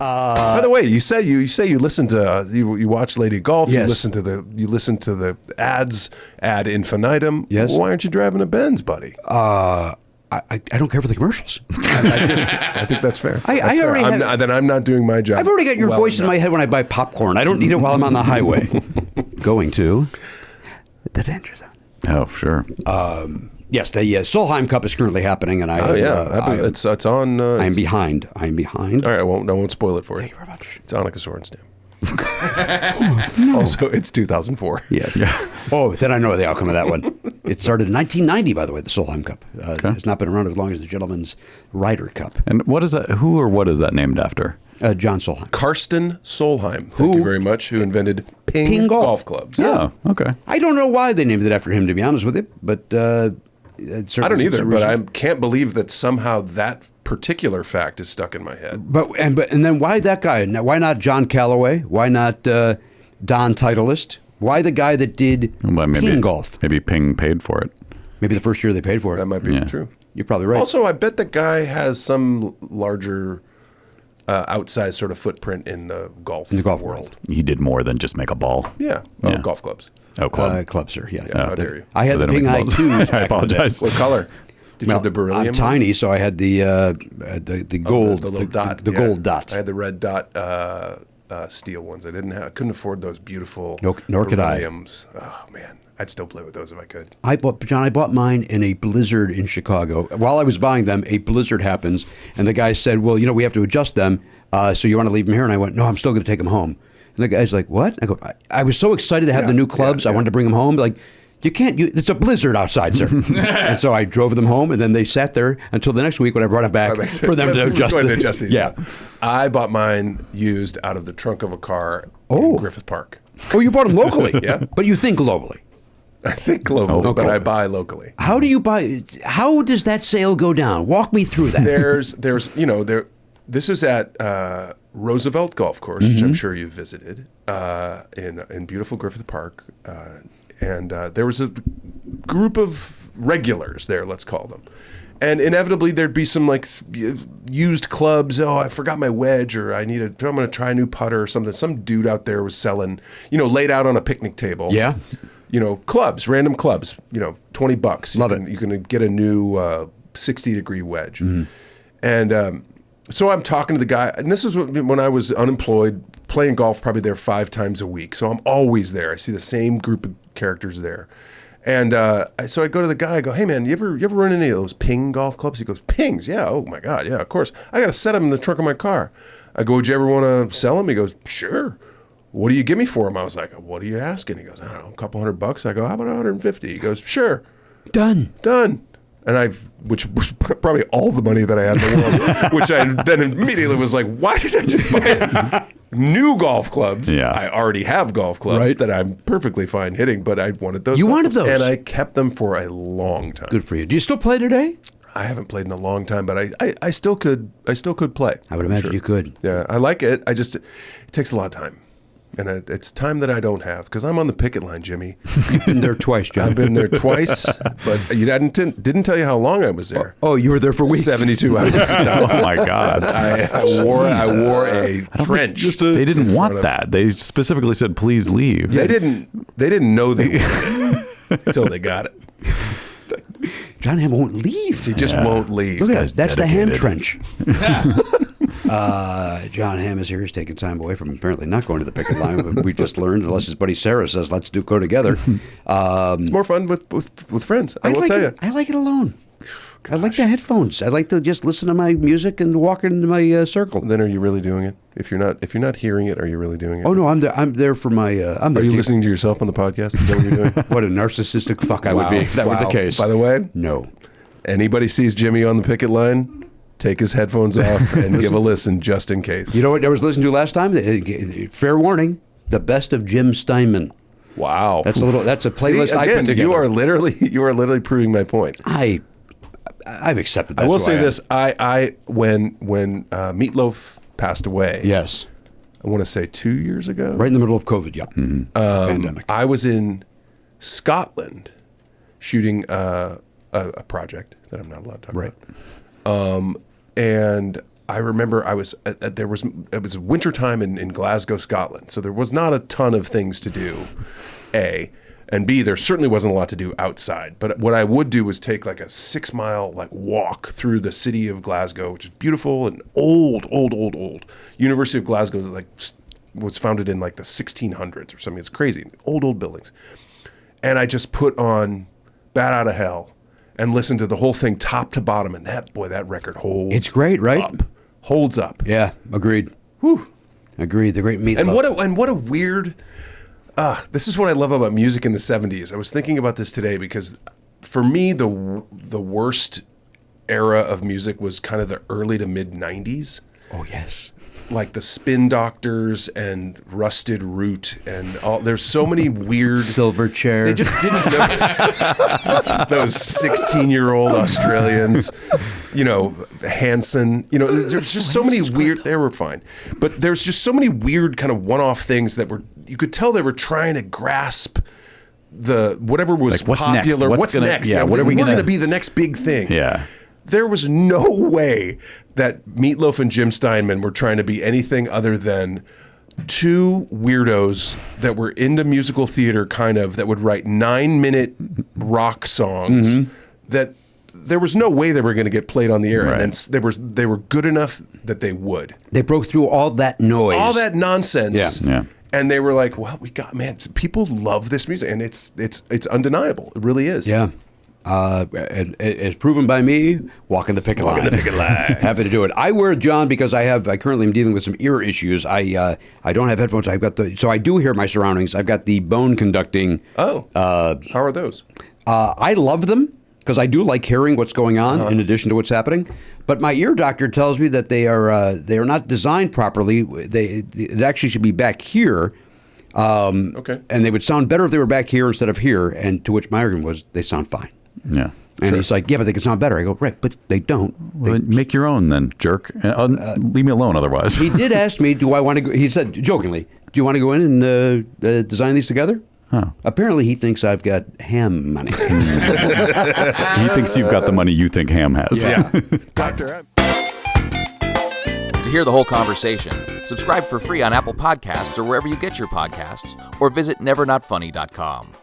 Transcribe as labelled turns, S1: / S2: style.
S1: By the way, you say you listen to you watch Lady Golf.
S2: Yes.
S1: You listen to the ads ad infinitum.
S2: Yes.
S1: Why aren't you driving a Benz, buddy?
S2: I don't care for the commercials.
S1: I think that's fair.
S2: I already
S1: I'm not doing my job.
S2: I've already got your voice in my head when I buy popcorn. I don't need it while I'm on the highway. Going to the danger zone.
S3: Oh, sure.
S2: Yes, the Solheim Cup is currently happening, and
S1: it's on.
S2: I'm behind. I'm behind.
S1: All right, I won't spoil it for you.
S2: Thank you very much.
S1: It's Annika Sorenstam. Also, it's 2004.
S2: Yeah. Oh, then I know the outcome of that one. It started in 1990, by the way, the Solheim Cup. It's not been around as long as the Gentleman's Ryder Cup.
S3: And what is that? Who or what is that named after?
S2: John Solheim.
S1: Karsten Solheim. Thank you very much. Who invented ping golf clubs.
S3: Yeah. Oh, okay.
S2: I don't know why they named it after him, to be honest with you, but
S1: I don't either. But I can't believe that somehow that particular fact is stuck in my head.
S2: But then why that guy? Now, why not John Calloway? Why not Don Titleist? Why the guy that did ping golf?
S3: Maybe Ping paid for it.
S2: Maybe the first year they paid for it.
S1: That might be true.
S2: You're probably right.
S1: Also, I bet the guy has some larger outsized sort of footprint in the golf world.
S3: He did more than just make a ball.
S1: Yeah. Golf clubs.
S3: Oh, club.
S2: Clubs, sir. Yeah.
S1: How dare you?
S2: I had the Ping Eye 2s.
S3: I apologize.
S1: What color? Did you have the beryllium?
S2: I'm tiny, so I had the gold,
S1: the little dot,
S2: the gold dot.
S1: I had the red dot steel ones. I couldn't afford those beautiful
S2: nor could I.
S1: berylliums. Oh man, I'd still play with those if I could.
S2: I bought mine in a blizzard in Chicago. While I was buying them, a blizzard happens, and the guy said, "Well, we have to adjust them. So you want to leave them here?" And I went, "No, I'm still going to take them home." And the guy's like, "What?" I go, "I was so excited to have the new clubs. I wanted to bring them home, like." You can't. It's a blizzard outside, sir. And so I drove them home, and then they sat there until the next week when I brought it back for them to adjust these.
S1: Yeah, I bought mine used out of the trunk of a car in Griffith Park.
S2: Oh, you bought them locally?
S1: Yeah,
S2: but you think globally.
S1: I think globally, but I buy locally.
S2: How do you buy? How does that sale go down? Walk me through that.
S1: There's This is at Roosevelt Golf Course, which I'm sure you've visited in beautiful Griffith Park. And there was a group of regulars there, let's call them. And inevitably there'd be some like used clubs. Oh, I forgot my wedge, or I'm going to try a new putter or something. Some dude out there was selling, laid out on a picnic table.
S2: Yeah.
S1: Clubs, random clubs, $20.
S2: Love it.
S1: You can get a new 60-degree wedge. And so I'm talking to the guy, and this is when I was unemployed, playing golf probably there 5 times a week. So I'm always there. I see the same group of characters there. And so I go to the guy, I go, "Hey man, you ever run any of those ping golf clubs?" He goes, "Pings? Yeah, oh my God, yeah, of course. I got a set of them in the trunk of my car." I go, "Would you ever want to sell them?" He goes, "Sure. What do you give me for them?" I was like, "What are you asking?" He goes, "I don't know, a couple $100. I go, "How about 150? He goes, "Sure."
S2: Done.
S1: And which was probably all the money that I had in the world, which I then immediately was like, why did I just buy new golf clubs?
S3: Yeah.
S1: I already have golf clubs that I'm perfectly fine hitting, but I wanted those.
S2: You wanted those?
S1: And I kept them for a long time.
S2: Good for you. Do you still play today?
S1: I haven't played in a long time, but I still could play.
S2: I would imagine you could.
S1: Yeah, I like it. It takes a lot of time. And it's time that I don't have, because I'm on the picket line, Jimmy.
S2: You've been there twice, John.
S1: I've been there twice, but you didn't tell you how long I was there.
S2: Oh, you were there for weeks.
S1: 72 hours of time.
S3: Oh my God!
S1: I wore a trench.
S3: They didn't want that. They specifically said, "Please leave."
S1: They didn't know they would until they got it.
S2: Jon Hamm won't leave.
S1: He just won't leave.
S2: Look at that. That's the hand trench. Jon Hamm is here. He's taking time away from apparently not going to the picket line. But we just learned, unless his buddy Sarah says, "Let's go together."
S1: It's more fun with friends. I will tell you.
S2: I like it alone. I like the headphones. I like to just listen to my music and walk into my circle.
S1: Then are you really doing it? If you're not hearing it, are you really doing it?
S2: Oh no, I'm there for my.
S1: Are you listening to yourself on the podcast? Is that what you're doing?
S2: What a narcissistic fuck I would be if that were the case.
S1: By the way,
S2: no.
S1: Anybody sees Jimmy on the picket line, take his headphones off and give a listen just in case.
S2: You know what I was listening to last time? Fair warning: the best of Jim Steinman.
S1: Wow,
S2: that's a playlist.
S1: See, again,
S2: I put together.
S1: You are literally proving my point.
S2: I've accepted that.
S1: I will say this: when Meatloaf passed away.
S2: Yes.
S1: I want to say 2 years ago.
S2: Right in the middle of COVID. Yeah. Pandemic.
S1: I was in Scotland shooting a project that I'm not allowed to talk about. And I remember it was wintertime in Glasgow, Scotland, so there was not a ton of things to do, A. And B, there certainly wasn't a lot to do outside. But what I would do was take like a 6-mile walk through the city of Glasgow, which is beautiful and old. University of Glasgow was founded in the 1600s or something. It's crazy. Old buildings. And I just put on Bat Out of Hell and listened to the whole thing top to bottom. And that record holds
S2: It's great, right?
S1: up. Holds up.
S2: Yeah, agreed. Whew. Agreed. The great Meatloaf.
S1: And what a weird... this is what I love about music in the 70s. I was thinking about this today because for me, the worst era of music was kind of the early to mid 90s.
S2: Oh, yes.
S1: Like the Spin Doctors and Rusted Root and all. There's so many weird...
S2: Silverchair.
S1: They just didn't know. Those 16-year-old Australians, Hanson. There's just so many weird... They were fine. But there's just so many weird kind of one-off things that were... You could tell they were trying to grasp whatever was
S3: what's
S1: popular.
S3: next?
S1: What's next?
S3: Yeah,
S1: what are we going to be the next big thing?
S3: Yeah.
S1: There was no way that Meatloaf and Jim Steinman were trying to be anything other than two weirdos that were into musical theater that would write 9-minute rock songs that there was no way they were going to get played on the air.
S3: Right.
S1: And then they were good enough that they would.
S2: They broke through all that noise.
S1: All that nonsense.
S3: Yeah.
S1: And they were like, well, people love this music. And it's undeniable. It really is.
S2: Yeah. And it's proven by me walking the picket line. Happy to do it. I wear John because I currently am dealing with some ear issues. I don't have headphones. So I do hear my surroundings. I've got the bone conducting.
S1: Oh. How are those?
S2: I love them because I do like hearing what's going on in addition to what's happening. But my ear doctor tells me that they are not designed properly. It actually should be back here.
S1: Okay.
S2: And they would sound better if they were back here instead of here. And to which my argument was, they sound fine.
S3: Yeah.
S2: And he's like, yeah, but they can sound better. I go, right, but they don't.
S3: Well, make your own then, jerk. Leave me alone otherwise.
S2: He did ask me, do I want to go? He said, jokingly, do you want to go in and design these together?
S3: Oh.
S2: Apparently, he thinks I've got ham money.
S3: He thinks you've got the money you think Ham has.
S1: Yeah. Doctor.
S4: To hear the whole conversation, subscribe for free on Apple Podcasts or wherever you get your podcasts, or visit nevernotfunny.com.